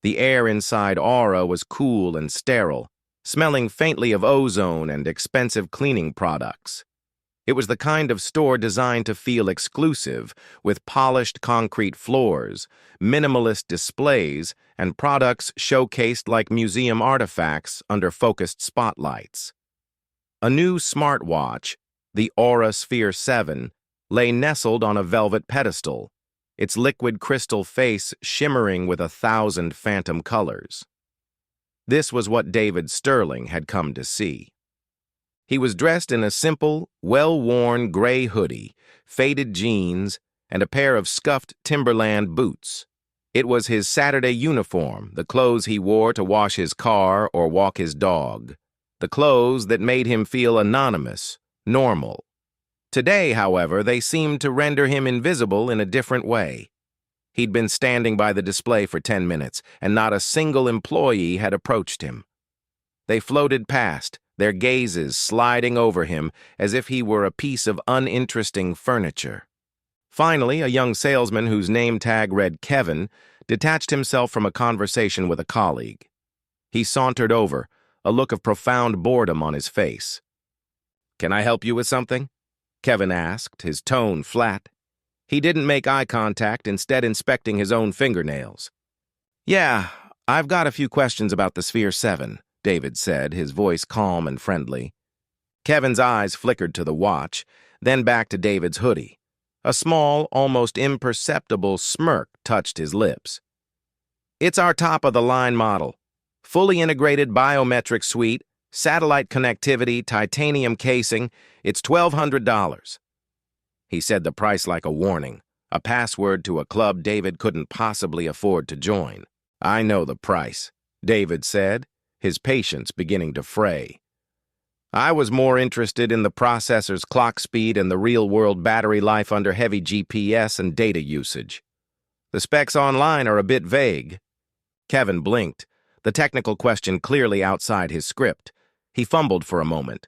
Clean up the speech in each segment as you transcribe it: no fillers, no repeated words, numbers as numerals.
The air inside Aura was cool and sterile, smelling faintly of ozone and expensive cleaning products. It was the kind of store designed to feel exclusive, with polished concrete floors, minimalist displays, and products showcased like museum artifacts under focused spotlights. A new smartwatch, the Aura Sphere 7, lay nestled on a velvet pedestal, its liquid crystal face shimmering with 1,000 phantom colors. This was what David Sterling had come to see. He was dressed in a simple, well-worn gray hoodie, faded jeans, and a pair of scuffed Timberland boots. It was his Saturday uniform, the clothes he wore to wash his car or walk his dog, the clothes that made him feel anonymous, normal. Today, however, they seemed to render him invisible in a different way. He'd been standing by the display for 10 minutes, and not a single employee had approached him. They floated past, their gazes sliding over him as if he were a piece of uninteresting furniture. Finally, a young salesman whose name tag read Kevin detached himself from a conversation with a colleague. He sauntered over, a look of profound boredom on his face. "Can I help you with something?" Kevin asked, his tone flat. He didn't make eye contact, instead inspecting his own fingernails. "Yeah, I've got a few questions about the Sphere 7. David said, his voice calm and friendly. Kevin's eyes flickered to the watch, then back to David's hoodie. A small, almost imperceptible smirk touched his lips. "It's our top-of-the-line model. Fully integrated biometric suite, satellite connectivity, titanium casing. It's $1,200. He said the price like a warning, a password to a club David couldn't possibly afford to join. "I know the price," David said, his patience beginning to fray. "I was more interested in the processor's clock speed and the real-world battery life under heavy GPS and data usage. The specs online are a bit vague." Kevin blinked, the technical question clearly outside his script. He fumbled for a moment.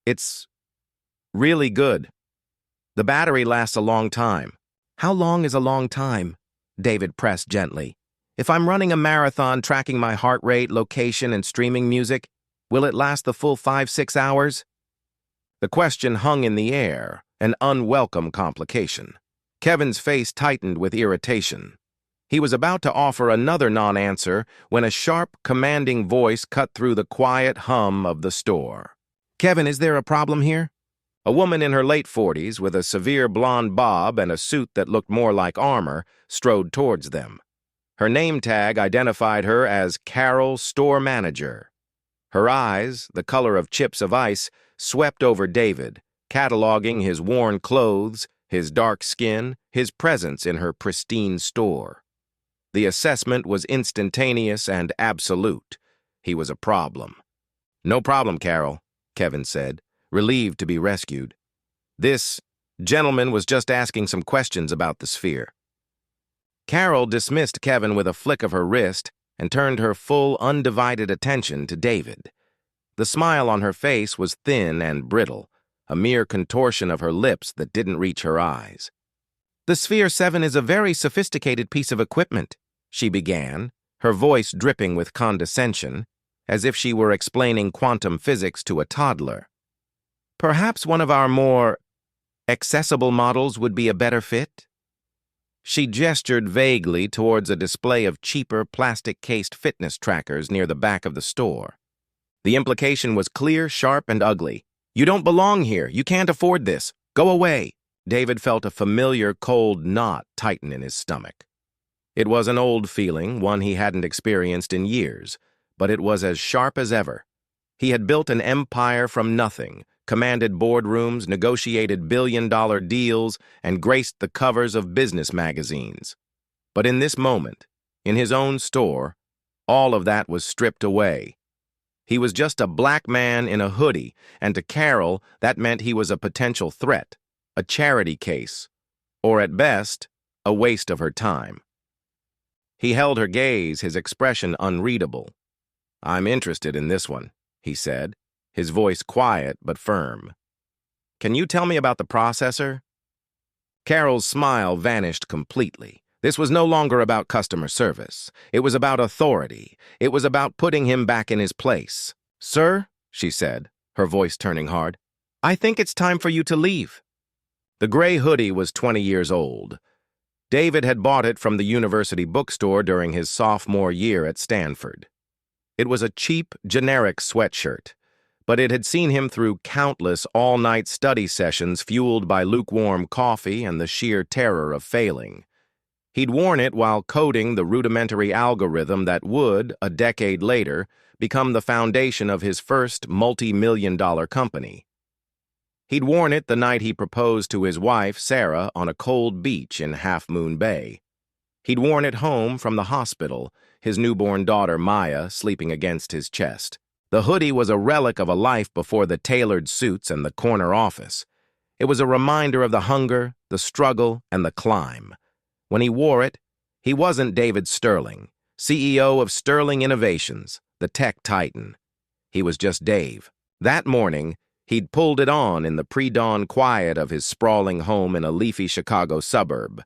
It's really good. The battery lasts a long time." "How long is a long time?" David pressed gently. "If I'm running a marathon tracking my heart rate, location, and streaming music, will it last the full 5-6 hours? The question hung in the air, an unwelcome complication. Kevin's face tightened with irritation. He was about to offer another non-answer when a sharp, commanding voice cut through the quiet hum of the store. "Kevin, is there a problem here?" A woman in her late 40s, with a severe blonde bob and a suit that looked more like armor, strode towards them. Her name tag identified her as Carol, store manager. Her eyes, the color of chips of ice, swept over David, cataloging his worn clothes, his dark skin, his presence in her pristine store. The assessment was instantaneous and absolute. He was a problem. "No problem, Carol," Kevin said, relieved to be rescued. "This gentleman was just asking some questions about the Sphere." Carol dismissed Kevin with a flick of her wrist and turned her full, undivided attention to David. The smile on her face was thin and brittle, a mere contortion of her lips that didn't reach her eyes. "The Sphere 7 is a very sophisticated piece of equipment," she began, her voice dripping with condescension, as if she were explaining quantum physics to a toddler. "Perhaps one of our more accessible models would be a better fit?" She gestured vaguely towards a display of cheaper, plastic-cased fitness trackers near the back of the store. The implication was clear, sharp, and ugly. "You don't belong here. You can't afford this. Go away." David felt a familiar, cold knot tighten in his stomach. It was an old feeling, one he hadn't experienced in years, but it was as sharp as ever. He had built an empire from nothing, commanded boardrooms, negotiated billion-dollar deals, and graced the covers of business magazines. But in this moment, in his own store, all of that was stripped away. He was just a black man in a hoodie, and to Carol, that meant he was a potential threat, a charity case, or at best, a waste of her time. He held her gaze, his expression unreadable. "I'm interested in this one," he said, his voice quiet but firm. "Can you tell me about the processor?" Carol's smile vanished completely, This was no longer about customer service. It was about authority. It was about putting him back in his place. "Sir," she said, her voice turning hard, "I think it's time for you to leave." The gray hoodie was 20 years old. David had bought it from the university bookstore during his sophomore year at Stanford. It was a cheap, generic sweatshirt, but it had seen him through countless all-night study sessions fueled by lukewarm coffee and the sheer terror of failing. He'd worn it while coding the rudimentary algorithm that would, a decade later, become the foundation of his first multi-million-dollar company. He'd worn it the night he proposed to his wife, Sarah, on a cold beach in Half Moon Bay. He'd worn it home from the hospital, his newborn daughter, Maya, sleeping against his chest. The hoodie was a relic of a life before the tailored suits and the corner office. It was a reminder of the hunger, the struggle, and the climb. When he wore it, he wasn't David Sterling, CEO of Sterling Innovations, the tech titan. He was just Dave. That morning, he'd pulled it on in the pre-dawn quiet of his sprawling home in a leafy Chicago suburb.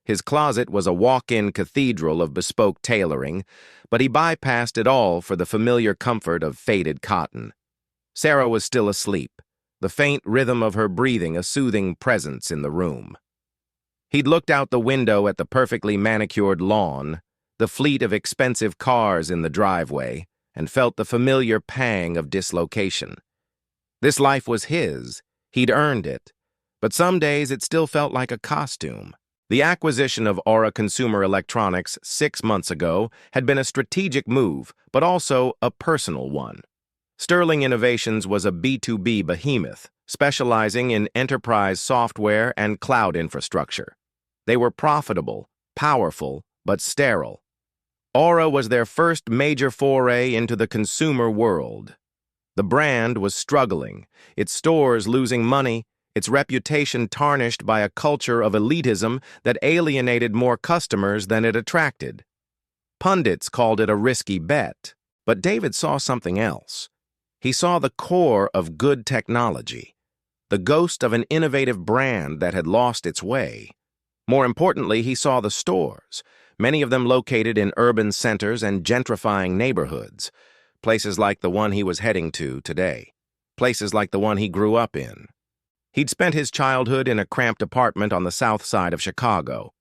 His closet was a walk-in cathedral of bespoke tailoring, but he bypassed it all for the familiar comfort of faded cotton. Sarah was still asleep, the faint rhythm of her breathing a soothing presence in the room. He'd looked out the window at the perfectly manicured lawn, the fleet of expensive cars in the driveway, and felt the familiar pang of dislocation. This life was his. He'd earned it. But some days it still felt like a costume. The acquisition of Aura Consumer Electronics 6 months ago had been a strategic move, but also a personal one. Sterling Innovations was a B2B behemoth, specializing in enterprise software and cloud infrastructure. They were profitable, powerful, but sterile. Aura was their first major foray into the consumer world. The brand was struggling, its stores losing money, its reputation tarnished by a culture of elitism that alienated more customers than it attracted. Pundits called it a risky bet, but David saw something else. He saw the core of good technology, the ghost of an innovative brand that had lost its way. More importantly, he saw the stores, many of them located in urban centers and gentrifying neighborhoods, places like the one he was heading to today, places like the one he grew up in. He'd spent his childhood in a cramped apartment on the south side of Chicago.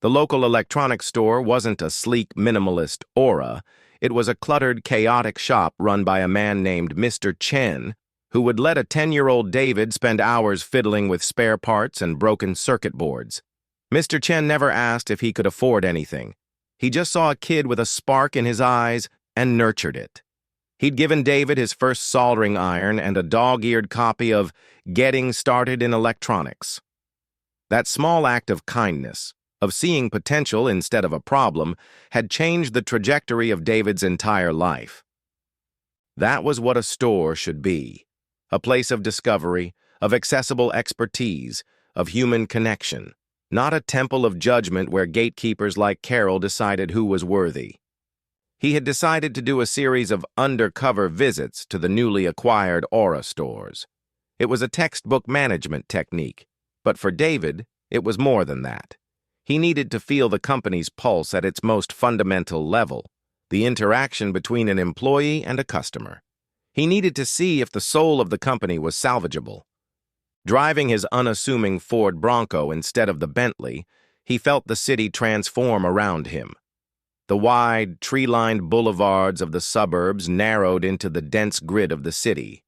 The local electronics store wasn't a sleek, minimalist Aura. It was a cluttered, chaotic shop run by a man named Mr. Chen, who would let a 10-year-old David spend hours fiddling with spare parts and broken circuit boards. Mr. Chen never asked if he could afford anything. He just saw a kid with a spark in his eyes and nurtured it. He'd given David his first soldering iron and a dog-eared copy of Getting Started in Electronics. That small act of kindness, of seeing potential instead of a problem, had changed the trajectory of David's entire life. That was what a store should be. A place of discovery, of accessible expertise, of human connection. Not a temple of judgment where gatekeepers like Carol decided who was worthy. He had decided to do a series of undercover visits to the newly acquired Aura stores. It was a textbook management technique, but for David, it was more than that. He needed to feel the company's pulse at its most fundamental level, the interaction between an employee and a customer. He needed to see if the soul of the company was salvageable. Driving his unassuming Ford Bronco instead of the Bentley, he felt the city transform around him. The wide, tree-lined boulevards of the suburbs narrowed into the dense grid of the city.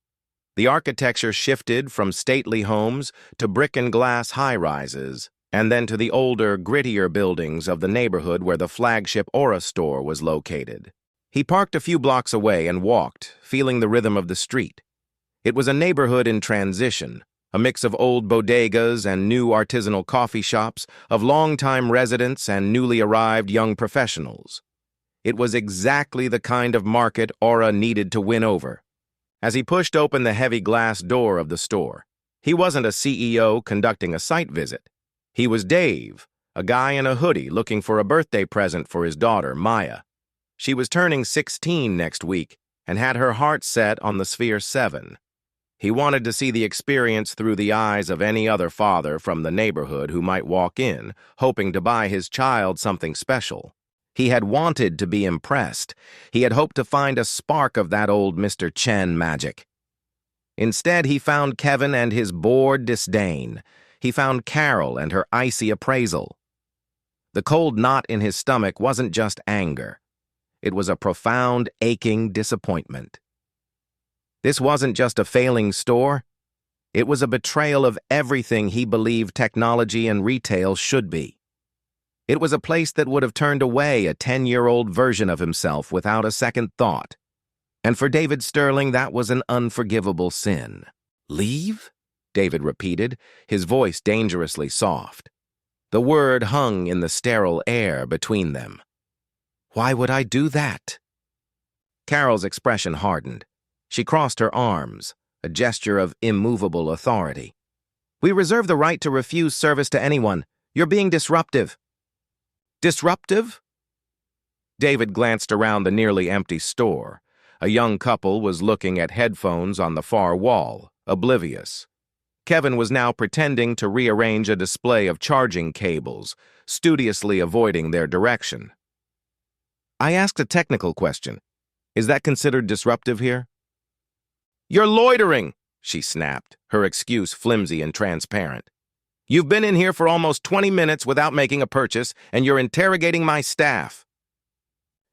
The architecture shifted from stately homes to brick and glass high-rises, and then to the older, grittier buildings of the neighborhood where the flagship Aura store was located. He parked a few blocks away and walked, feeling the rhythm of the street. It was a neighborhood in transition, a mix of old bodegas and new artisanal coffee shops, of longtime residents and newly arrived young professionals. It was exactly the kind of market Aura needed to win over. As he pushed open the heavy glass door of the store, he wasn't a CEO conducting a site visit. He was Dave, a guy in a hoodie looking for a birthday present for his daughter, Maya. She was turning 16 next week and had her heart set on the Sphere 7. He wanted to see the experience through the eyes of any other father from the neighborhood who might walk in, hoping to buy his child something special. He had wanted to be impressed. He had hoped to find a spark of that old Mr. Chen magic. Instead, he found Kevin and his bored disdain. He found Carol and her icy appraisal. The cold knot in his stomach wasn't just anger. It was a profound, aching disappointment. This wasn't just a failing store. It was a betrayal of everything he believed technology and retail should be. It was a place that would have turned away a 10-year-old version of himself without a second thought. And for David Sterling, that was an unforgivable sin. "Leave?" David repeated, his voice dangerously soft. The word hung in the sterile air between them. "Why would I do that?" Carol's expression hardened. She crossed her arms, a gesture of immovable authority. "We reserve the right to refuse service to anyone. You're being disruptive." "Disruptive?" David glanced around the nearly empty store. A young couple was looking at headphones on the far wall, oblivious. Kevin was now pretending to rearrange a display of charging cables, studiously avoiding their direction. "I asked a technical question. Is that considered disruptive here?" "You're loitering," she snapped, her excuse flimsy and transparent. "You've been in here for almost 20 minutes without making a purchase, and you're interrogating my staff."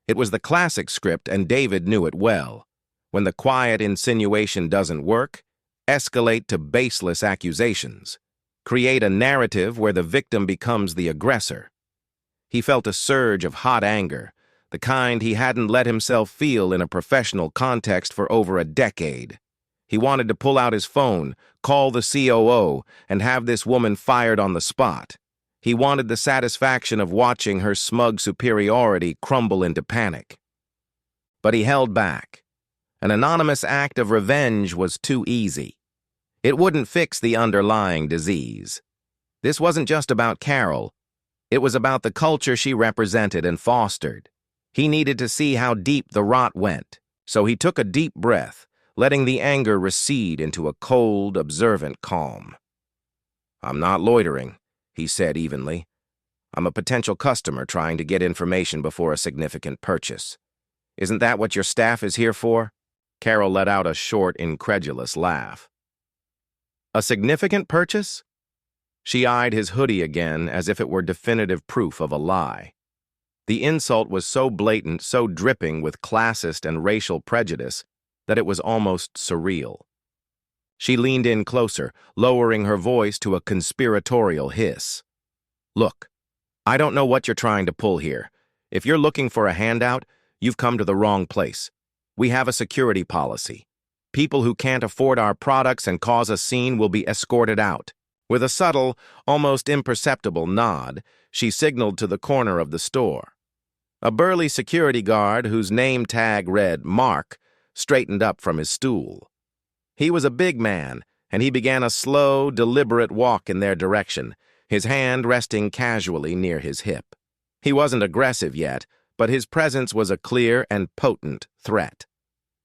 It was the classic script, and David knew it well. When the quiet insinuation doesn't work, escalate to baseless accusations. Create a narrative where the victim becomes the aggressor. He felt a surge of hot anger, the kind he hadn't let himself feel in a professional context for over a decade. He wanted to pull out his phone, call the COO, and have this woman fired on the spot. He wanted the satisfaction of watching her smug superiority crumble into panic. But he held back. An anonymous act of revenge was too easy. It wouldn't fix the underlying disease. This wasn't just about Carol. It was about the culture she represented and fostered. He needed to see how deep the rot went, so he took a deep breath, letting the anger recede into a cold, observant calm. "I'm not loitering," he said evenly. "I'm a potential customer trying to get information before a significant purchase. Isn't that what your staff is here for?" Carol let out a short, incredulous laugh. "A significant purchase?" She eyed his hoodie again as if it were definitive proof of a lie. The insult was so blatant, so dripping with classist and racial prejudice, that it was almost surreal. She leaned in closer, lowering her voice to a conspiratorial hiss. "Look, I don't know what you're trying to pull here. If you're looking for a handout, you've come to the wrong place. We have a security policy. People who can't afford our products and cause a scene will be escorted out." With a subtle, almost imperceptible nod, she signaled to the corner of the store. A burly security guard, whose name tag read Mark, straightened up from his stool. He was a big man, and he began a slow, deliberate walk in their direction, his hand resting casually near his hip. He wasn't aggressive yet, but his presence was a clear and potent threat.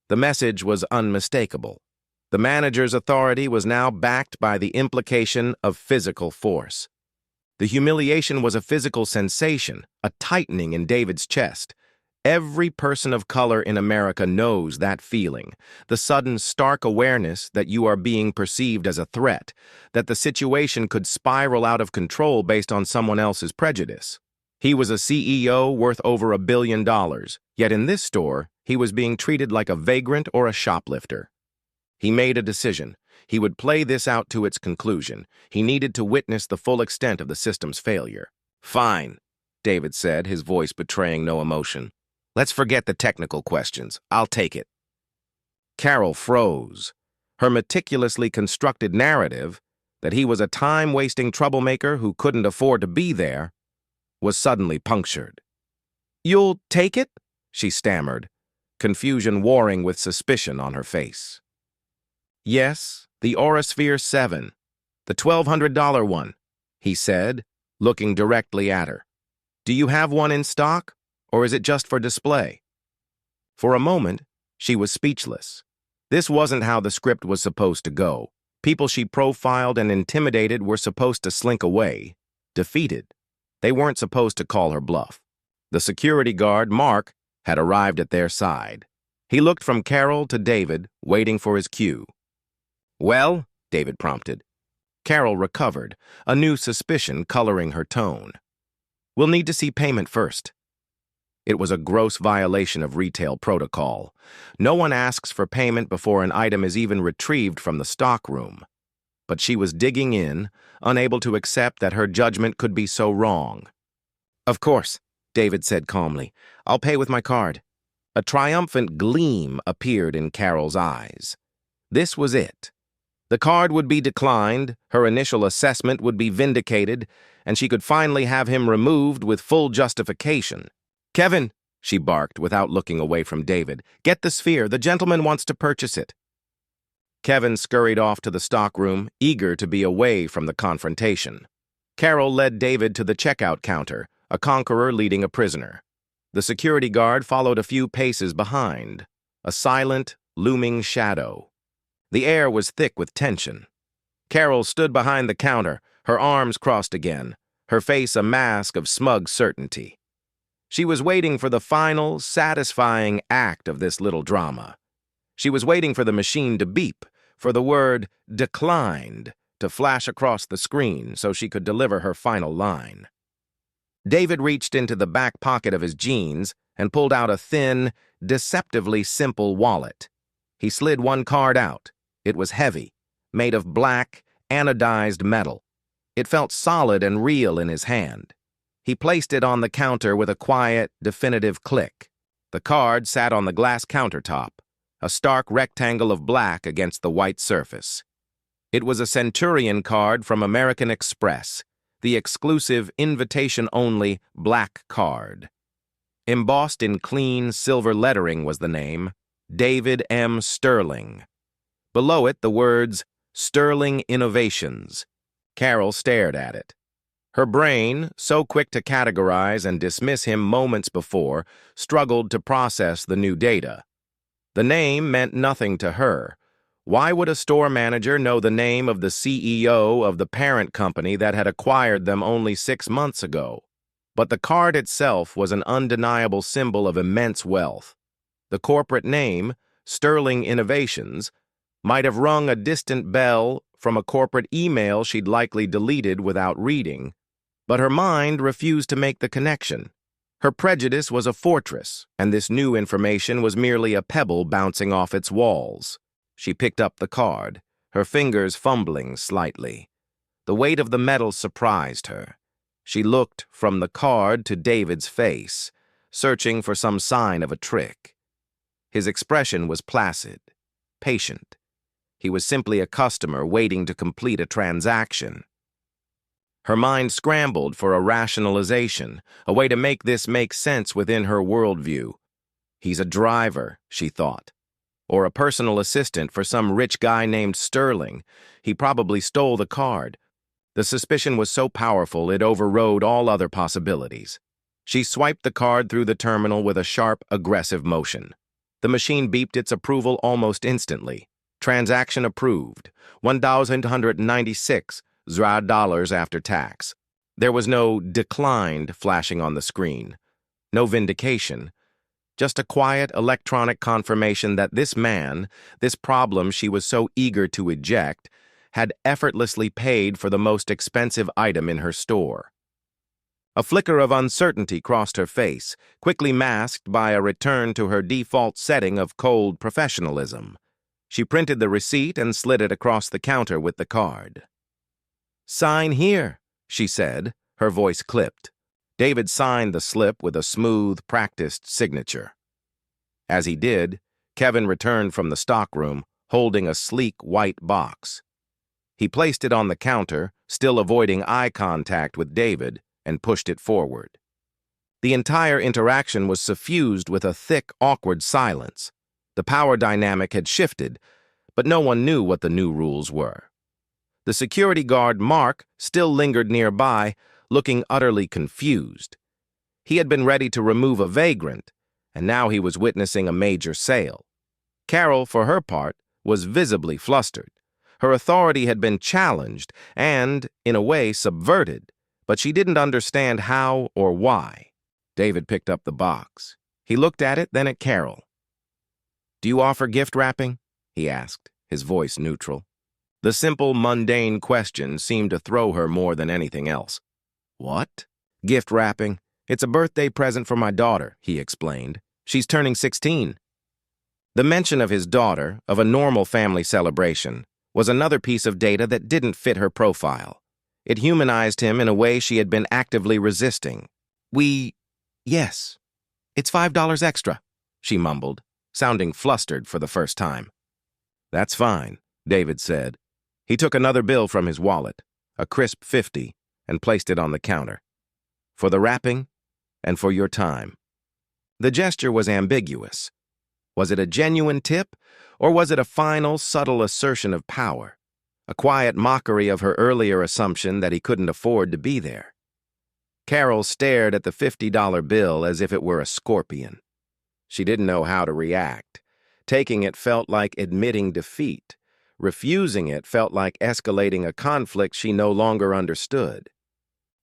The message was unmistakable. The manager's authority was now backed by the implication of physical force. The humiliation was a physical sensation, a tightening in David's chest. Every person of color in America knows that feeling, the sudden stark awareness that you are being perceived as a threat, that the situation could spiral out of control based on someone else's prejudice. He was a CEO worth over $1 billion, yet in this store, he was being treated like a vagrant or a shoplifter. He made a decision. He would play this out to its conclusion. He needed to witness the full extent of the system's failure. "Fine," David said, his voice betraying no emotion. "Let's forget the technical questions. I'll take it." Carol froze. Her meticulously constructed narrative, that he was a time-wasting troublemaker who couldn't afford to be there, was suddenly punctured. "You'll take it?" she stammered, confusion warring with suspicion on her face. "Yes, the Aurasphere 7, the $1,200 one," he said, looking directly at her. "Do you have one in stock, or is it just for display?" For a moment, she was speechless. This wasn't how the script was supposed to go. People she profiled and intimidated were supposed to slink away, defeated. They weren't supposed to call her bluff. The security guard, Mark, had arrived at their side. He looked from Carol to David, waiting for his cue. "Well?" David prompted. Carol recovered, a new suspicion coloring her tone. "We'll need to see payment first." It was a gross violation of retail protocol. No one asks for payment before an item is even retrieved from the stockroom. But she was digging in, unable to accept that her judgment could be so wrong. "Of course," David said calmly. "I'll pay with my card." A triumphant gleam appeared in Carol's eyes. This was it. The card would be declined, her initial assessment would be vindicated, and she could finally have him removed with full justification. "Kevin," she barked without looking away from David, "get the sphere. The gentleman wants to purchase it." Kevin scurried off to the stockroom, eager to be away from the confrontation. Carol led David to the checkout counter, a conqueror leading a prisoner. The security guard followed a few paces behind, a silent, looming shadow. The air was thick with tension. Carol stood behind the counter, her arms crossed again, her face a mask of smug certainty. She was waiting for the final, satisfying act of this little drama. She was waiting for the machine to beep, for the word "declined" to flash across the screen so she could deliver her final line. David reached into the back pocket of his jeans and pulled out a thin, deceptively simple wallet. He slid one card out. It was heavy, made of black, anodized metal. It felt solid and real in his hand. He placed it on the counter with a quiet, definitive click. The card sat on the glass countertop, a stark rectangle of black against the white surface. It was a Centurion card from American Express, the exclusive, invitation-only black card. Embossed in clean, silver lettering was the name, David M. Sterling. Below it, the words, "Sterling Innovations." Carol stared at it. Her brain, so quick to categorize and dismiss him moments before, struggled to process the new data. The name meant nothing to her. Why would a store manager know the name of the CEO of the parent company that had acquired them only 6 months ago? But the card itself was an undeniable symbol of immense wealth. The corporate name, Sterling Innovations, might have rung a distant bell from a corporate email she'd likely deleted without reading, but her mind refused to make the connection. Her prejudice was a fortress, and this new information was merely a pebble bouncing off its walls. She picked up the card, her fingers fumbling slightly. The weight of the metal surprised her. She looked from the card to David's face, searching for some sign of a trick. His expression was placid, patient. He was simply a customer waiting to complete a transaction. Her mind scrambled for a rationalization, a way to make this make sense within her worldview. He's a driver, she thought, or a personal assistant for some rich guy named Sterling. He probably stole the card. The suspicion was so powerful it overrode all other possibilities. She swiped the card through the terminal with a sharp, aggressive motion. The machine beeped its approval almost instantly. Transaction approved, $1,196 dollars after tax. There was no "declined" flashing on the screen, no vindication, just a quiet electronic confirmation that this man, this problem she was so eager to eject, had effortlessly paid for the most expensive item in her store. A flicker of uncertainty crossed her face, quickly masked by a return to her default setting of cold professionalism. She printed the receipt and slid it across the counter with the card. "Sign here," she said, her voice clipped. David signed the slip with a smooth, practiced signature. As he did, Kevin returned from the stockroom, holding a sleek white box. He placed it on the counter, still avoiding eye contact with David, and pushed it forward. The entire interaction was suffused with a thick, awkward silence. The power dynamic had shifted, but no one knew what the new rules were. The security guard, Mark, still lingered nearby, looking utterly confused. He had been ready to remove a vagrant, and now he was witnessing a major sale. Carol, for her part, was visibly flustered. Her authority had been challenged and, in a way, subverted, but she didn't understand how or why. David picked up the box. He looked at it, then at Carol. "Do you offer gift wrapping?" he asked, his voice neutral. The simple, mundane question seemed to throw her more than anything else. "What?" "Gift wrapping. It's a birthday present for my daughter," he explained. "She's turning 16. The mention of his daughter, of a normal family celebration, was another piece of data that didn't fit her profile. It humanized him in a way she had been actively resisting. Yes. It's $5 extra," she mumbled, sounding flustered for the first time. "That's fine," David said. He took another bill from his wallet, a crisp 50, and placed it on the counter. "For the wrapping and for your time." The gesture was ambiguous. Was it a genuine tip, or was it a final, subtle assertion of power, a quiet mockery of her earlier assumption that he couldn't afford to be there? Carol stared at the $50 bill as if it were a scorpion. She didn't know how to react. Taking it felt like admitting defeat. Refusing it felt like escalating a conflict she no longer understood.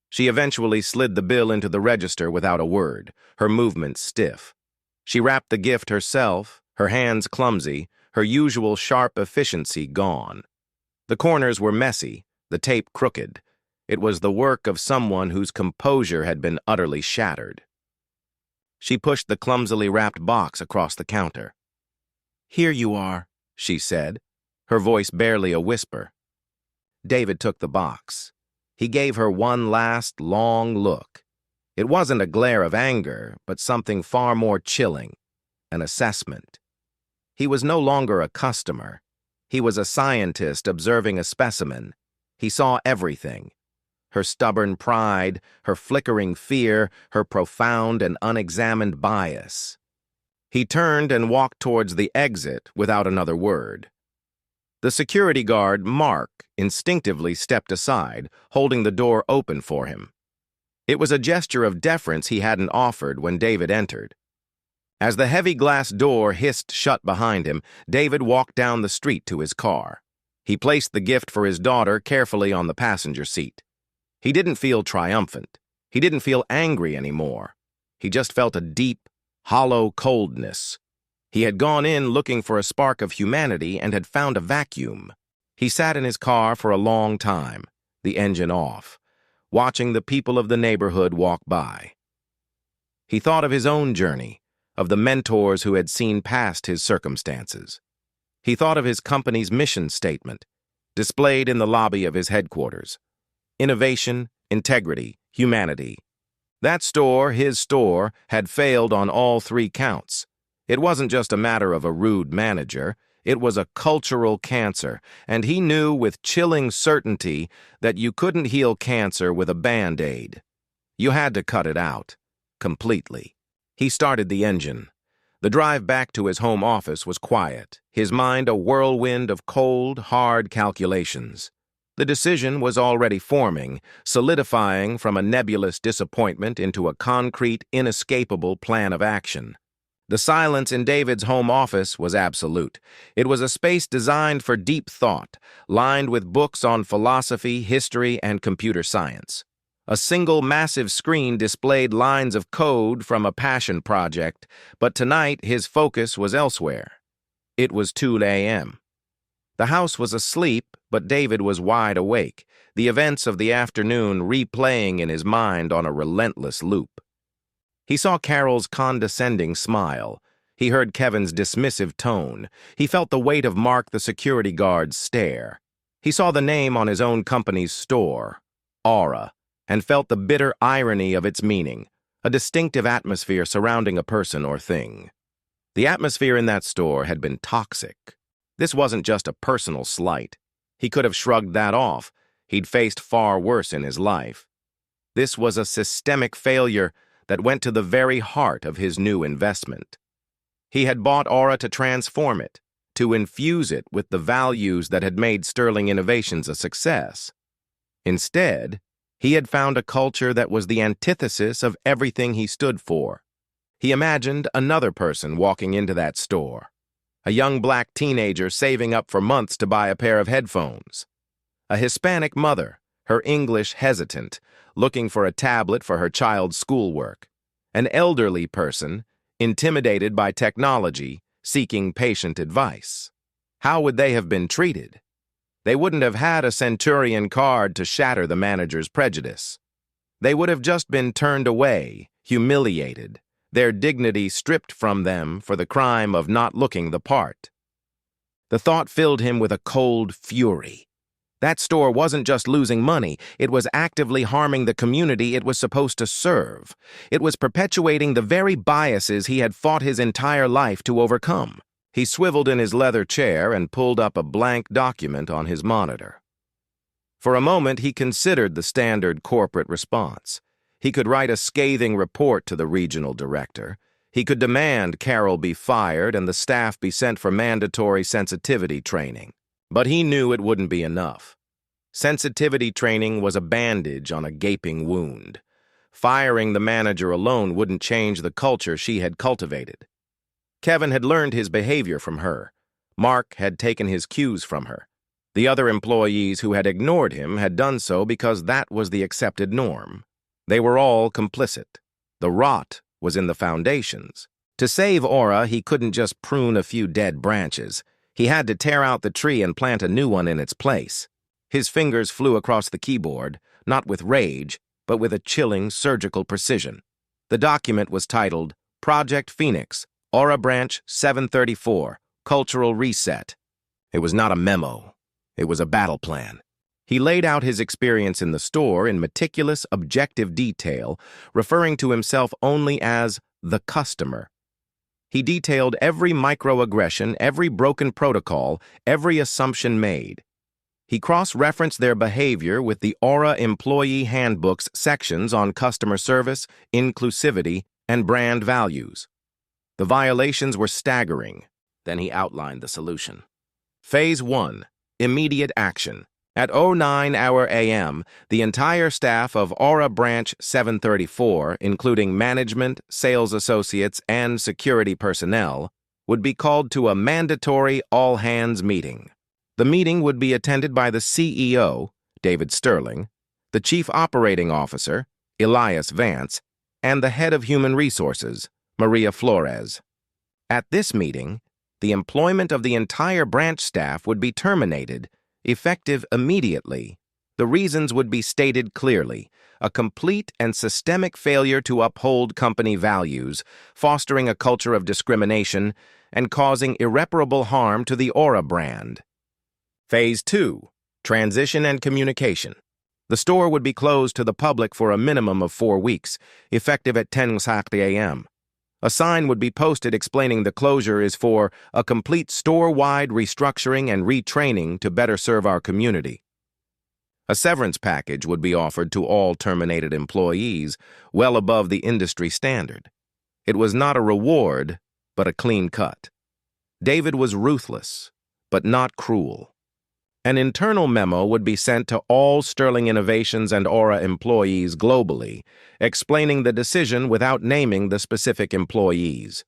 She eventually slid the bill into the register without a word, her movements stiff. She wrapped the gift herself, her hands clumsy, her usual sharp efficiency gone. The corners were messy, the tape crooked. It was the work of someone whose composure had been utterly shattered. She pushed the clumsily wrapped box across the counter. "Here you are," she said, her voice barely a whisper. David took the box. He gave her one last, long look. It wasn't a glare of anger, but something far more chilling, an assessment. He was no longer a customer. He was a scientist observing a specimen. He saw everything. Her stubborn pride, her flickering fear, her profound and unexamined bias. He turned and walked towards the exit without another word. The security guard, Mark, instinctively stepped aside, holding the door open for him. It was a gesture of deference he hadn't offered when David entered. As the heavy glass door hissed shut behind him, David walked down the street to his car. He placed the gift for his daughter carefully on the passenger seat. He didn't feel triumphant. He didn't feel angry anymore. He just felt a deep, hollow coldness. He had gone in looking for a spark of humanity and had found a vacuum. He sat in his car for a long time, the engine off, watching the people of the neighborhood walk by. He thought of his own journey, of the mentors who had seen past his circumstances. He thought of his company's mission statement, displayed in the lobby of his headquarters. Innovation, integrity, humanity. That store, his store, had failed on all three counts. It wasn't just a matter of a rude manager. It was a cultural cancer, and he knew with chilling certainty that you couldn't heal cancer with a Band-Aid. You had to cut it out, completely. He started the engine. The drive back to his home office was quiet, his mind a whirlwind of cold, hard calculations. The decision was already forming, solidifying from a nebulous disappointment into a concrete, inescapable plan of action. The silence in David's home office was absolute. It was a space designed for deep thought, lined with books on philosophy, history, and computer science. A single massive screen displayed lines of code from a passion project, but tonight his focus was elsewhere. It was 2 a.m. The house was asleep, but David was wide awake, the events of the afternoon replaying in his mind on a relentless loop. He saw Carol's condescending smile. He heard Kevin's dismissive tone. He felt the weight of Mark the security guard's stare. He saw the name on his own company's store, Aura, and felt the bitter irony of its meaning, a distinctive atmosphere surrounding a person or thing. The atmosphere in that store had been toxic. This wasn't just a personal slight. He could have shrugged that off. He'd faced far worse in his life. This was a systemic failure that went to the very heart of his new investment. He had bought Aura to transform it, to infuse it with the values that had made Sterling Innovations a success. Instead, he had found a culture that was the antithesis of everything he stood for. He imagined another person walking into that store, A young black teenager saving up for months to buy a pair of headphones. A Hispanic mother, her English hesitant, looking for a tablet for her child's schoolwork. An elderly person, intimidated by technology, seeking patient advice. How would they have been treated? They wouldn't have had a centurion card to shatter the manager's prejudice. They would have just been turned away, humiliated, their dignity stripped from them for the crime of not looking the part. The thought filled him with a cold fury. That store wasn't just losing money, it was actively harming the community it was supposed to serve. It was perpetuating the very biases he had fought his entire life to overcome. He swiveled in his leather chair and pulled up a blank document on his monitor. For a moment, he considered the standard corporate response. He could write a scathing report to the regional director. He could demand Carol be fired and the staff be sent for mandatory sensitivity training. But he knew it wouldn't be enough. Sensitivity training was a bandage on a gaping wound. Firing the manager alone wouldn't change the culture she had cultivated. Kevin had learned his behavior from her. Mark had taken his cues from her. The other employees who had ignored him had done so because that was the accepted norm. They were all complicit. The rot was in the foundations. To save Aura, he couldn't just prune a few dead branches. He had to tear out the tree and plant a new one in its place. His fingers flew across the keyboard, not with rage, but with a chilling, surgical precision. The document was titled Project Phoenix, Aura Branch 734, Cultural Reset. It was not a memo. It was a battle plan. He laid out his experience in the store in meticulous, objective detail, referring to himself only as the customer. He detailed every microaggression, every broken protocol, every assumption made. He cross-referenced their behavior with the Aura Employee Handbook's sections on customer service, inclusivity, and brand values. The violations were staggering. Then he outlined the solution. Phase 1. Immediate action. At 09:00 a.m., the entire staff of Aura Branch 734, including management, sales associates, and security personnel, would be called to a mandatory all-hands meeting. The meeting would be attended by the CEO, David Sterling, the Chief Operating Officer, Elias Vance, and the Head of Human Resources, Maria Flores. At this meeting, the employment of the entire branch staff would be terminated, effective immediately. The reasons would be stated clearly: a complete and systemic failure to uphold company values, fostering a culture of discrimination, and causing irreparable harm to the Aura brand. Phase 2. Transition and communication. The store would be closed to the public for a minimum of 4 weeks, effective at 10:00 a.m. A sign would be posted explaining the closure is for a complete store-wide restructuring and retraining to better serve our community. A severance package would be offered to all terminated employees, well above the industry standard. It was not a reward, but a clean cut. David was ruthless, but not cruel. An internal memo would be sent to all Sterling Innovations and Aura employees globally, explaining the decision without naming the specific employees.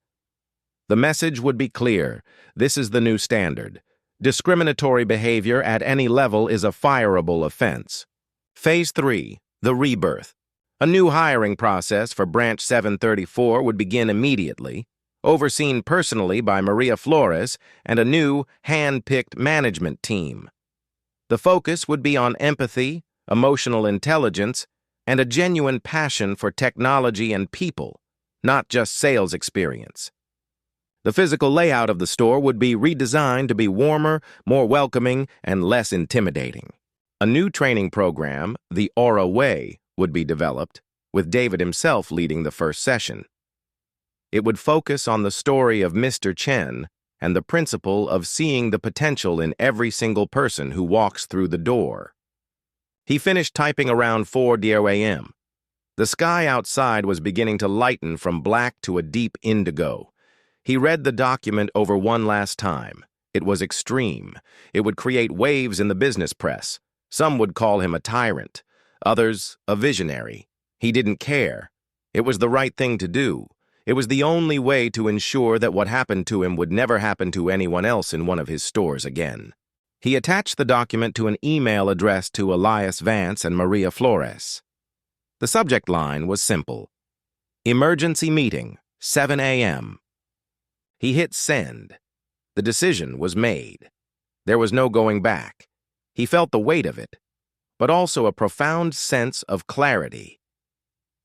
The message would be clear: this is the new standard. Discriminatory behavior at any level is a fireable offense. Phase 3. The rebirth. A new hiring process for Branch 734 would begin immediately, overseen personally by Maria Flores and a new, hand-picked management team. The focus would be on empathy, emotional intelligence, and a genuine passion for technology and people, not just sales experience. The physical layout of the store would be redesigned to be warmer, more welcoming, and less intimidating. A new training program, the Aura Way, would be developed, with David himself leading the first session. It would focus on the story of Mr. Chen and the principle of seeing the potential in every single person who walks through the door. He finished typing around 4:00 a.m. The sky outside was beginning to lighten from black to a deep indigo. He read the document over one last time. It was extreme. It would create waves in the business press. Some would call him a tyrant, others a visionary. He didn't care. It was the right thing to do. It was the only way to ensure that what happened to him would never happen to anyone else in one of his stores again. He attached the document to an email addressed to Elias Vance and Maria Flores. The subject line was simple: Emergency meeting, 7 a.m. He hit send. The decision was made. There was no going back. He felt the weight of it, but also a profound sense of clarity.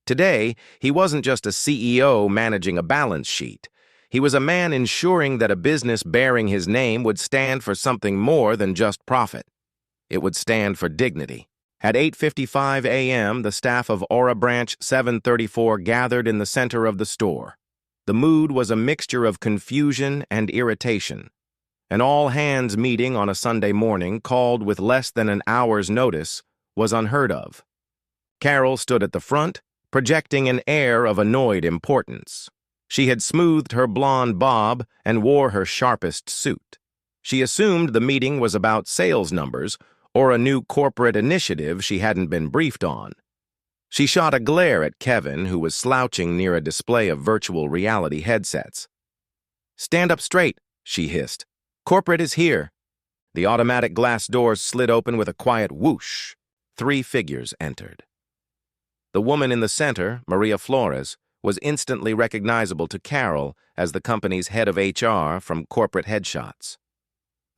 Today, he wasn't just a CEO managing a balance sheet. He was a man ensuring that a business bearing his name would stand for something more than just profit. It would stand for dignity. At 8:55 a.m., the staff of Aura Branch 734 gathered in the center of the store. The mood was a mixture of confusion and irritation. An all-hands meeting on a Sunday morning, called with less than an hour's notice, was unheard of. Carol stood at the front, projecting an air of annoyed importance. She had smoothed her blonde bob and wore her sharpest suit. She assumed the meeting was about sales numbers or a new corporate initiative she hadn't been briefed on. She shot a glare at Kevin, who was slouching near a display of virtual reality headsets. "Stand up straight," she hissed. "Corporate is here." The automatic glass doors slid open with a quiet whoosh. 3 figures entered. The woman in the center, Maria Flores, was instantly recognizable to Carol as the company's head of HR from corporate headshots.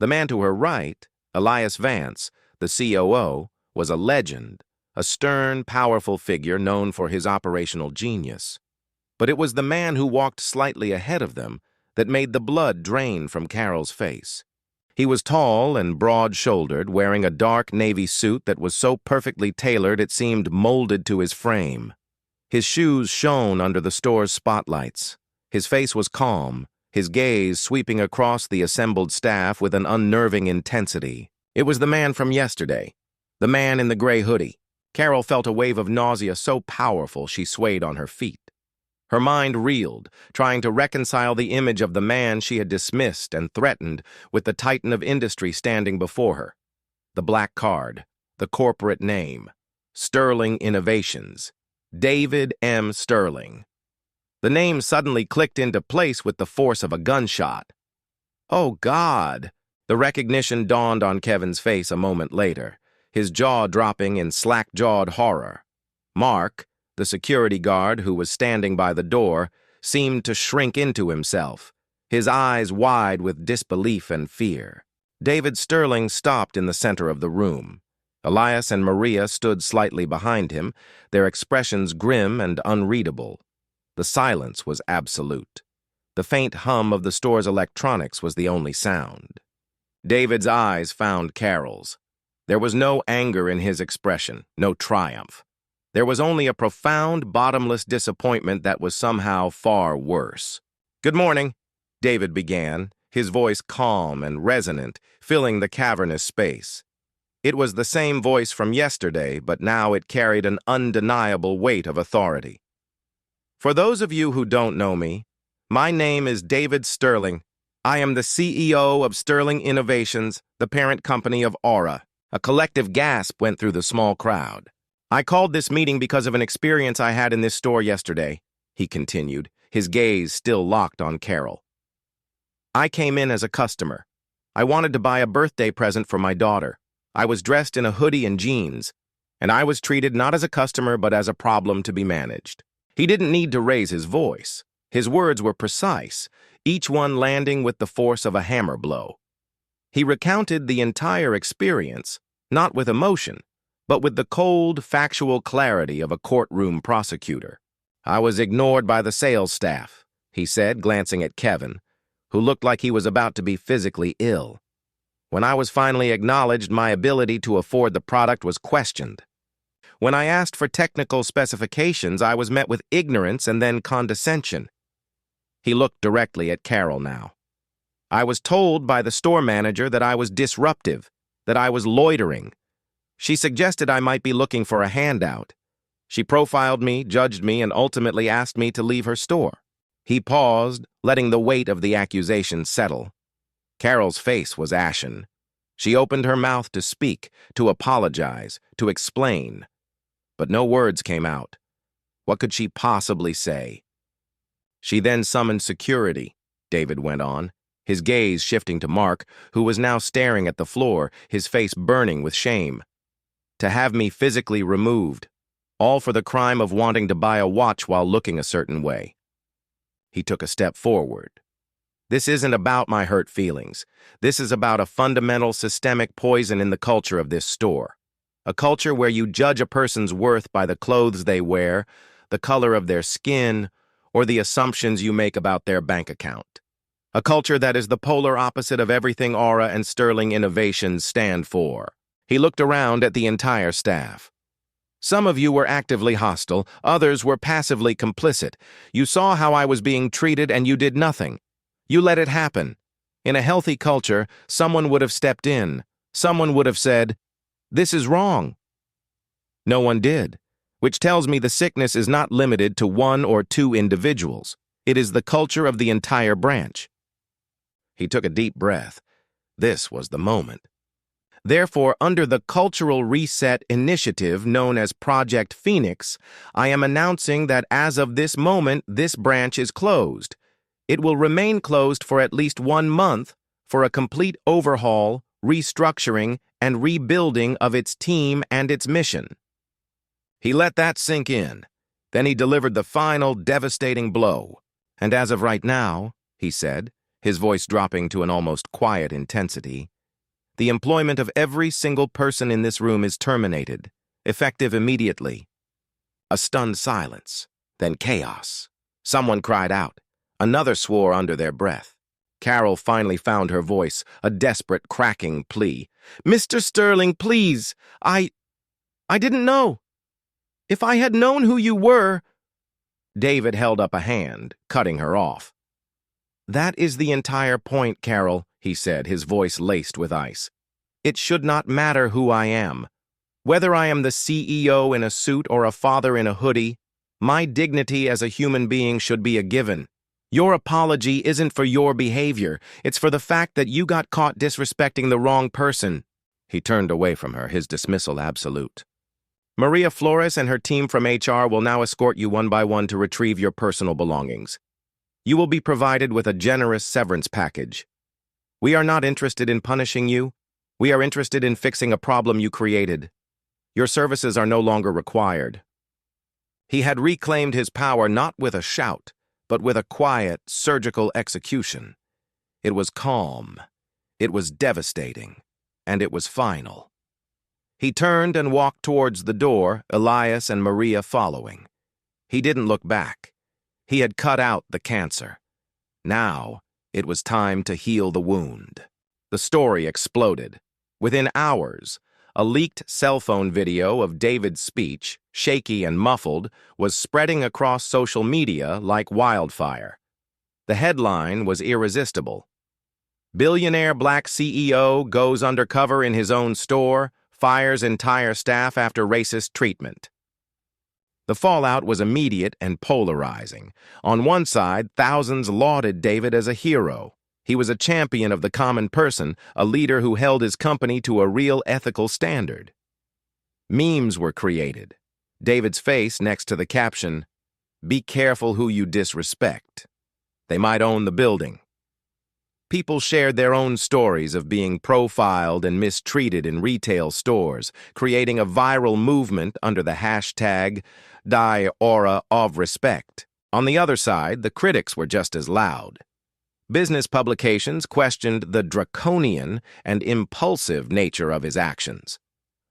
The man to her right, Elias Vance, the COO, was a legend, a stern, powerful figure known for his operational genius. But it was the man who walked slightly ahead of them that made the blood drain from Carol's face. He was tall and broad-shouldered, wearing a dark navy suit that was so perfectly tailored it seemed molded to his frame. His shoes shone under the store's spotlights. His face was calm, his gaze sweeping across the assembled staff with an unnerving intensity. It was the man from yesterday, the man in the gray hoodie. Carol felt a wave of nausea so powerful she swayed on her feet. Her mind reeled, trying to reconcile the image of the man she had dismissed and threatened with the titan of industry standing before her. The black card, the corporate name, Sterling Innovations, David M. Sterling. The name suddenly clicked into place with the force of a gunshot. "Oh, God!" The recognition dawned on Kevin's face a moment later, his jaw dropping in slack-jawed horror. Mark, the security guard who was standing by the door, seemed to shrink into himself, his eyes wide with disbelief and fear. David Sterling stopped in the center of the room. Elias and Maria stood slightly behind him, their expressions grim and unreadable. The silence was absolute. The faint hum of the store's electronics was the only sound. David's eyes found Carol's. There was no anger in his expression, no triumph. There was only a profound, bottomless disappointment that was somehow far worse. "Good morning," David began, his voice calm and resonant, filling the cavernous space. It was the same voice from yesterday, but now it carried an undeniable weight of authority. "For those of you who don't know me, my name is David Sterling. I am the CEO of Sterling Innovations, the parent company of Aura." A collective gasp went through the small crowd. "I called this meeting because of an experience I had in this store yesterday," he continued, his gaze still locked on Carol. "I came in as a customer. I wanted to buy a birthday present for my daughter. I was dressed in a hoodie and jeans, and I was treated not as a customer but as a problem to be managed." He didn't need to raise his voice. His words were precise, each one landing with the force of a hammer blow. He recounted the entire experience, not with emotion, but with the cold, factual clarity of a courtroom prosecutor. "I was ignored by the sales staff," he said, glancing at Kevin, who looked like he was about to be physically ill. "When I was finally acknowledged, my ability to afford the product was questioned. When I asked for technical specifications, I was met with ignorance and then condescension." He looked directly at Carol now. "I was told by the store manager that I was disruptive, that I was loitering. She suggested I might be looking for a handout. She profiled me, judged me, and ultimately asked me to leave her store." He paused, letting the weight of the accusation settle. Carol's face was ashen. She opened her mouth to speak, to apologize, to explain. But no words came out. What could she possibly say? She then summoned security, David went on, his gaze shifting to Mark, who was now staring at the floor, his face burning with shame. To have me physically removed, all for the crime of wanting to buy a watch while looking a certain way. He took a step forward. This isn't about my hurt feelings. This is about a fundamental systemic poison in the culture of this store. A culture where you judge a person's worth by the clothes they wear, the color of their skin, or the assumptions you make about their bank account. A culture that is the polar opposite of everything Aura and Sterling Innovations stand for. He looked around at the entire staff. Some of you were actively hostile, others were passively complicit. You saw how I was being treated and you did nothing. You let it happen. In a healthy culture, someone would have stepped in. Someone would have said, "This is wrong." No one did, which tells me the sickness is not limited to one or two individuals. It is the culture of the entire branch. He took a deep breath. This was the moment. Therefore, under the Cultural Reset Initiative known as Project Phoenix, I am announcing that as of this moment, this branch is closed. It will remain closed for at least 1 month for a complete overhaul, restructuring, and rebuilding of its team and its mission. He let that sink in. Then he delivered the final, devastating blow. And as of right now, he said, his voice dropping to an almost quiet intensity, the employment of every single person in this room is terminated, effective immediately. A stunned silence, then chaos. Someone cried out. Another swore under their breath. Carol finally found her voice, a desperate, cracking plea. "Mr. Sterling, please, I didn't know. If I had known who you were—" David held up a hand, cutting her off. "That is the entire point, Carol," he said, his voice laced with ice. "It should not matter who I am. Whether I am the CEO in a suit or a father in a hoodie, my dignity as a human being should be a given. Your apology isn't for your behavior. It's for the fact that you got caught disrespecting the wrong person." He turned away from her, his dismissal absolute. "Maria Flores and her team from HR will now escort you one by one to retrieve your personal belongings. You will be provided with a generous severance package. We are not interested in punishing you. We are interested in fixing a problem you created. Your services are no longer required." He had reclaimed his power not with a shout, but with a quiet, surgical execution. It was calm, it was devastating, and it was final. He turned and walked towards the door, Elias and Maria following. He didn't look back. He had cut out the cancer. Now, it was time to heal the wound. The story exploded. Within hours, a leaked cell phone video of David's speech, shaky and muffled, was spreading across social media like wildfire. The headline was irresistible. "Billionaire black CEO goes undercover in his own store, fires entire staff after racist treatment." The fallout was immediate and polarizing. On one side, thousands lauded David as a hero. He was a champion of the common person, a leader who held his company to a real ethical standard. Memes were created. David's face next to the caption, "Be careful who you disrespect. They might own the building." People shared their own stories of being profiled and mistreated in retail stores, creating a viral movement under the hashtag Die Aura of Respect. On the other side, the critics were just as loud. Business publications questioned the draconian and impulsive nature of his actions.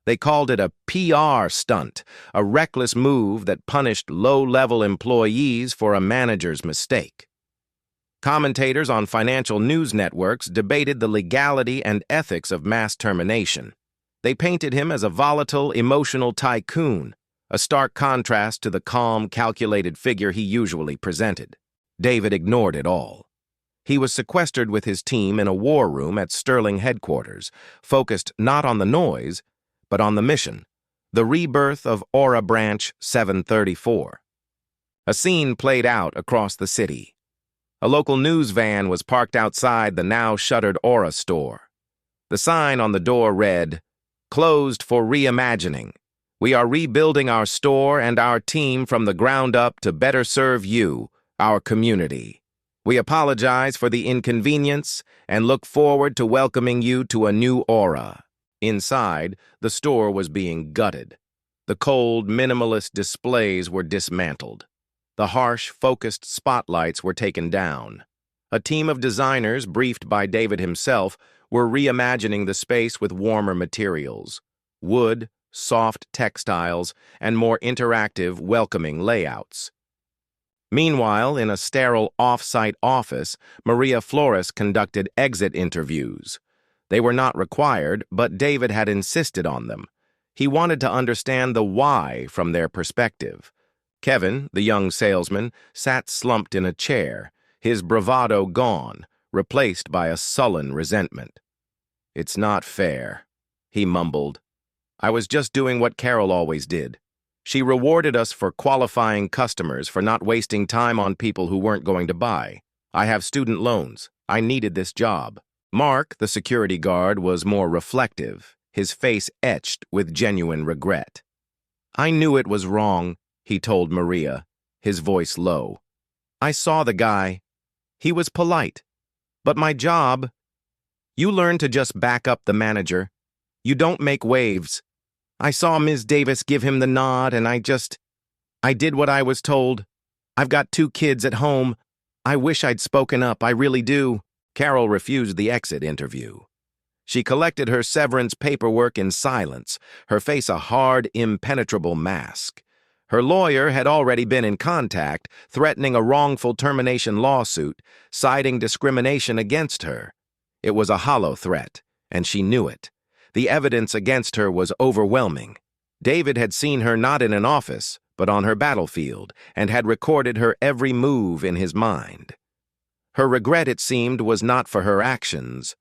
They called it a PR stunt, a reckless move that punished low-level employees for a manager's mistake. Commentators on financial news networks debated the legality and ethics of mass termination. They painted him as a volatile, emotional tycoon, a stark contrast to the calm, calculated figure he usually presented. David ignored it all. He was sequestered with his team in a war room at Sterling headquarters, focused not on the noise, but on the mission, the rebirth of Aura Branch 734. A scene played out across the city. A local news van was parked outside the now-shuttered Aura store. The sign on the door read, "Closed for reimagining. We are rebuilding our store and our team from the ground up to better serve you, our community. We apologize for the inconvenience and look forward to welcoming you to a new aura. Inside, the store was being gutted. The cold, minimalist displays were dismantled. The harsh, focused spotlights were taken down. A team of designers, briefed by David himself, were reimagining the space with warmer materials: wood, soft textiles, and more interactive, welcoming layouts. Meanwhile, in a sterile off-site office, Maria Flores conducted exit interviews. They were not required, but David had insisted on them. He wanted to understand the why from their perspective. Kevin, the young salesman, sat slumped in a chair, his bravado gone, replaced by a sullen resentment. "It's not fair," he mumbled. "I was just doing what Carol always did. She rewarded us for qualifying customers, for not wasting time on people who weren't going to buy. I have student loans. I needed this job." Mark, the security guard, was more reflective, his face etched with genuine regret. "I knew it was wrong," he told Maria, his voice low. "I saw the guy. He was polite. But my job... You learn to just back up the manager. You don't make waves. I saw Ms. Davis give him the nod, and I did what I was told. I've got 2 kids at home. I wish I'd spoken up, I really do." Carol refused the exit interview. She collected her severance paperwork in silence, her face a hard, impenetrable mask. Her lawyer had already been in contact, threatening a wrongful termination lawsuit, citing discrimination against her. It was a hollow threat, and she knew it. The evidence against her was overwhelming. David had seen her not in an office, but on her battlefield, and had recorded her every move in his mind. Her regret, it seemed, was not for her actions,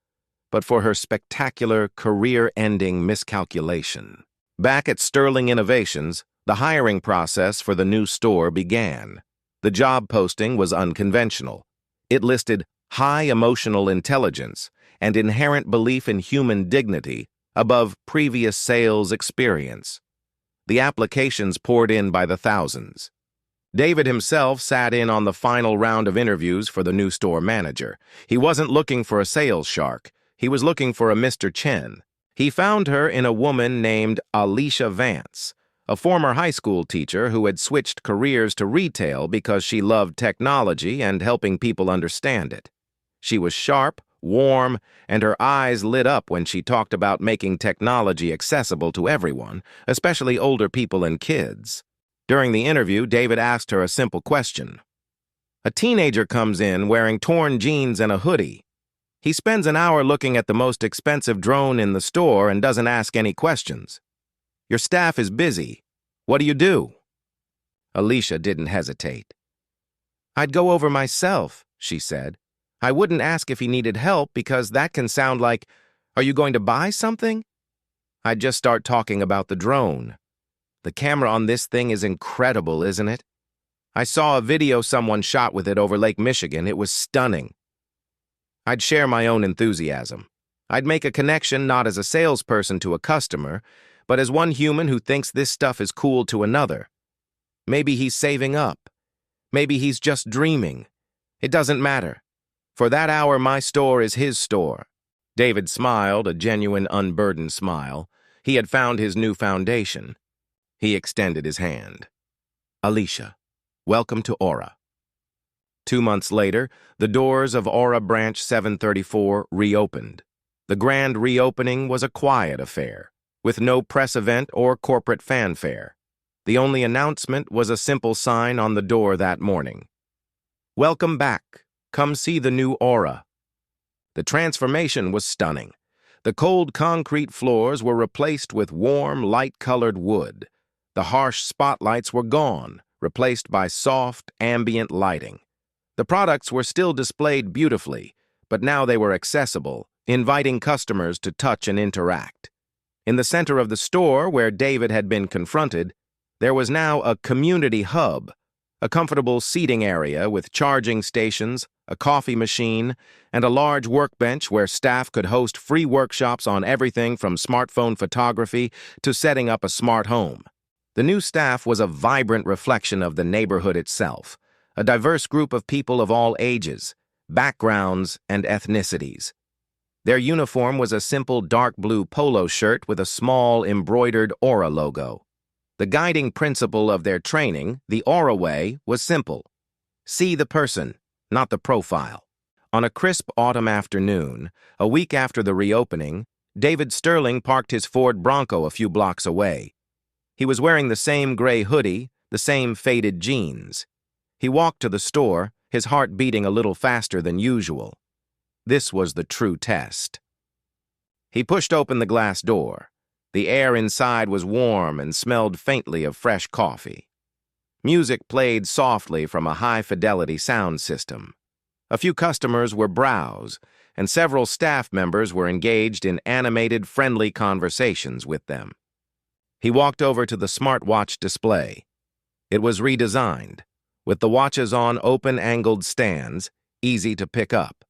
but for her spectacular, career-ending miscalculation. Back at Sterling Innovations, the hiring process for the new store began. The job posting was unconventional. It listed high emotional intelligence and inherent belief in human dignity above previous sales experience. The applications poured in by the thousands. David himself sat in on the final round of interviews for the new store manager. He wasn't looking for a sales shark. He was looking for a Mr. Chen. He found her in a woman named Alicia Vance, a former high school teacher who had switched careers to retail because she loved technology and helping people understand it. She was sharp, warm, and her eyes lit up when she talked about making technology accessible to everyone, especially older people and kids. During the interview, David asked her a simple question. A teenager comes in wearing torn jeans and a hoodie. He spends an hour looking at the most expensive drone in the store and doesn't ask any questions. Your staff is busy. What do you do? Alicia didn't hesitate. I'd go over myself, she said. I wouldn't ask if he needed help because that can sound like, are you going to buy something? I'd just start talking about the drone. The camera on this thing is incredible, isn't it? I saw a video someone shot with it over Lake Michigan. It was stunning. I'd share my own enthusiasm. I'd make a connection not as a salesperson to a customer, but as one human who thinks this stuff is cool to another. Maybe he's saving up. Maybe he's just dreaming. It doesn't matter. For that hour, my store is his store. David smiled, a genuine, unburdened smile. He had found his new foundation. He extended his hand. Alicia, welcome to Aura. 2 months later, the doors of Aura Branch 734 reopened. The grand reopening was a quiet affair, with no press event or corporate fanfare. The only announcement was a simple sign on the door that morning. Welcome back. Come see the new Aura. The transformation was stunning. The cold concrete floors were replaced with warm, light-colored wood. The harsh spotlights were gone, replaced by soft, ambient lighting. The products were still displayed beautifully, but now they were accessible, inviting customers to touch and interact. In the center of the store, where David had been confronted, there was now a community hub, a comfortable seating area with charging stations, a coffee machine, and a large workbench where staff could host free workshops on everything from smartphone photography to setting up a smart home. The new staff was a vibrant reflection of the neighborhood itself, a diverse group of people of all ages, backgrounds, and ethnicities. Their uniform was a simple dark blue polo shirt with a small embroidered Aura logo. The guiding principle of their training, the Aura way, was simple. See the person, not the profile. On a crisp autumn afternoon, a week after the reopening, David Sterling parked his Ford Bronco a few blocks away. He was wearing the same gray hoodie, the same faded jeans. He walked to the store, his heart beating a little faster than usual. This was the true test. He pushed open the glass door. The air inside was warm and smelled faintly of fresh coffee. Music played softly from a high-fidelity sound system. A few customers were browse, and several staff members were engaged in animated, friendly conversations with them. He walked over to the smartwatch display. It was redesigned, with the watches on open-angled stands, easy to pick up.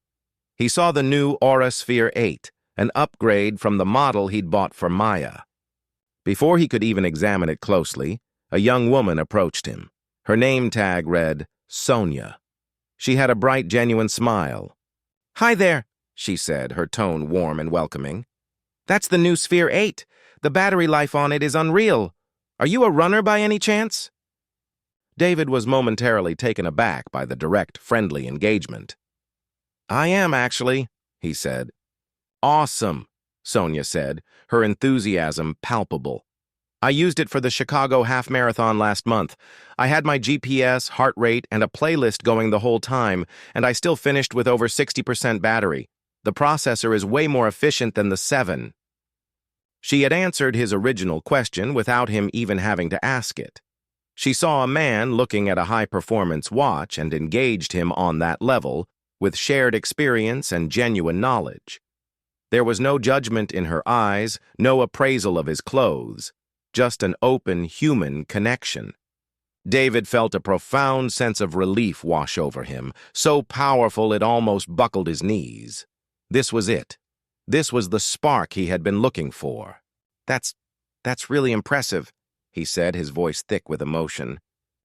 He saw the new Aura Sphere 8, an upgrade from the model he'd bought for Maya. Before he could even examine it closely, a young woman approached him. Her name tag read Sonia. She had a bright, genuine smile. "Hi there," she said, her tone warm and welcoming. "That's the new Sphere 8. The battery life on it is unreal. Are you a runner by any chance?" David was momentarily taken aback by the direct, friendly engagement. "I am, actually," he said. "Awesome," Sonia said, her enthusiasm palpable. "I used it for the Chicago half marathon last month. I had my GPS, heart rate, and a playlist going the whole time, and I still finished with over 60% battery. The processor is way more efficient than the 7. She had answered his original question without him even having to ask it. She saw a man looking at a high-performance watch and engaged him on that level, with shared experience and genuine knowledge. There was no judgment in her eyes, no appraisal of his clothes, just an open, human connection. David felt a profound sense of relief wash over him, so powerful it almost buckled his knees. This was it. This was the spark he had been looking for. That's really impressive," he said, his voice thick with emotion.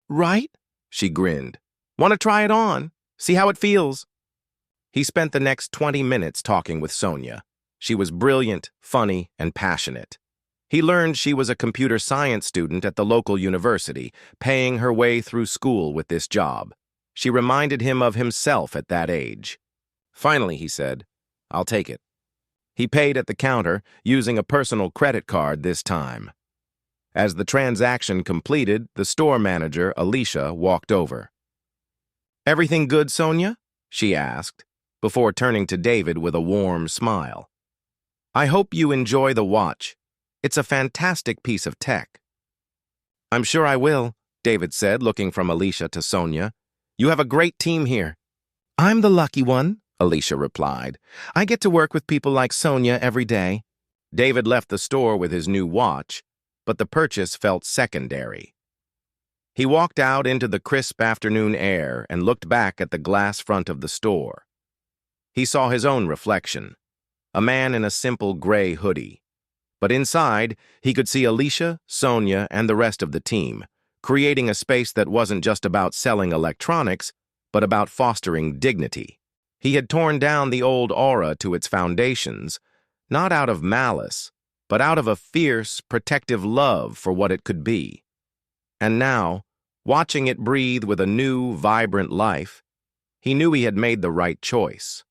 "Right?" she grinned. "Want to try it on? See how it feels?" He spent the next 20 minutes talking with Sonia. She was brilliant, funny, and passionate. He learned she was a computer science student at the local university, paying her way through school with this job. She reminded him of himself at that age. Finally, he said, "I'll take it." He paid at the counter, using a personal credit card this time. As the transaction completed, the store manager, Alicia, walked over. "Everything good, Sonia?" she asked, before turning to David with a warm smile. "I hope you enjoy the watch. It's a fantastic piece of tech." "I'm sure I will," David said, looking from Alicia to Sonia. "You have a great team here." "I'm the lucky one," Alicia replied. "I get to work with people like Sonia every day." David left the store with his new watch, but the purchase felt secondary. He walked out into the crisp afternoon air and looked back at the glass front of the store. He saw his own reflection, a man in a simple gray hoodie. But inside, he could see Alicia, Sonia, and the rest of the team, creating a space that wasn't just about selling electronics, but about fostering dignity. He had torn down the old Aura to its foundations, not out of malice, but out of a fierce, protective love for what it could be. And now, watching it breathe with a new, vibrant life, he knew he had made the right choice.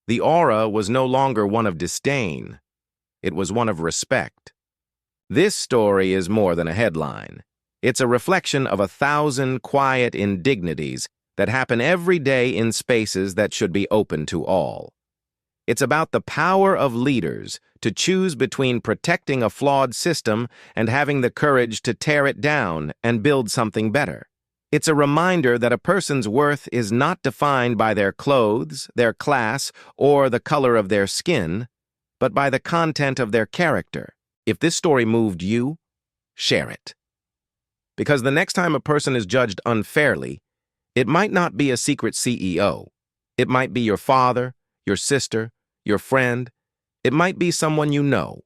The Aura was no longer one of disdain. It was one of respect. This story is more than a headline. It's a reflection of 1,000 quiet indignities that happen every day in spaces that should be open to all. It's about the power of leaders to choose between protecting a flawed system and having the courage to tear it down and build something better. It's a reminder that a person's worth is not defined by their clothes, their class, or the color of their skin, but by the content of their character. If this story moved you, share it. Because the next time a person is judged unfairly, it might not be a secret CEO. It might be your father, your sister, your friend. It might be someone you know.